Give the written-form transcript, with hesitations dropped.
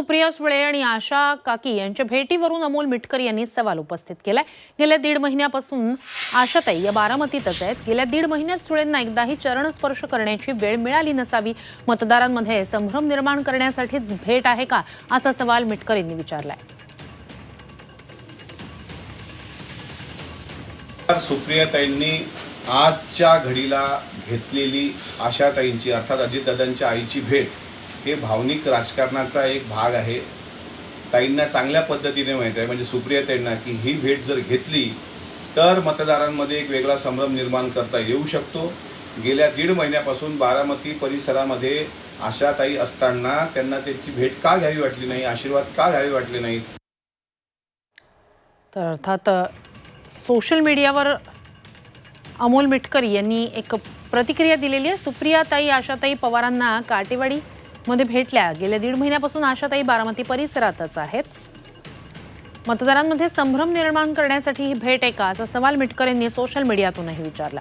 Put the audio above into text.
सुप्रिया सुळे आणि आशा काकी यांच्या भेटीवरून अमोल मिटकर यांनी सवाल उपस्थित केलाय। गेल्या 1.5 महिन्यापासून आशाताई या बारामतीतच आहेत। गेल्या 1.5 महिन्यात सुळेंना एकदाही चरणस्पर्श करण्याची वेळ मिळाली नसावी। मतदारांमध्ये संभ्रम निर्माण करण्यासाठीच भेट आहे का, असा सवाल मिटकर यांनी विचारलाय। सुप्रियाताईंनी आजच्या घडीला घेतलेली आशाताईंची अर्थात अजितदादांच्या आईची भेट हे भावनिक राजकारणाचा एक भाग आहे। ताईंना चांगल्या पद्धतीने माहिती आहे, म्हणजे सुप्रियाताईंना, की ही भेट जर घेतली तर मतदारांमध्ये एक वेगळा संभ्रम निर्माण करता येऊ शकतो। गेल्या 1.5 महिन्यापासून बारामती परिसरामध्ये आशाताई असताना त्यांना त्यांची भेट का घ्यावी वाटली नाही, आशीर्वाद का घ्यावे वाटले नाहीत। तर अर्थात सोशल मीडियावर अमोल मिटकर यांनी एक प्रतिक्रिया दिलेली आहे। सुप्रियाताई आशाताई पवारांना काटेवाडीमध्ये भेटल्या। गेल्या 1.5 महिन्यापासून आशाताई बारामती परिसरातच आहेत। मतदारांमध्ये संभ्रम निर्माण करण्यासाठी ही भेट आहे का, असा सवाल मिटकर यांनी सोशल मीडियातूनही विचारला।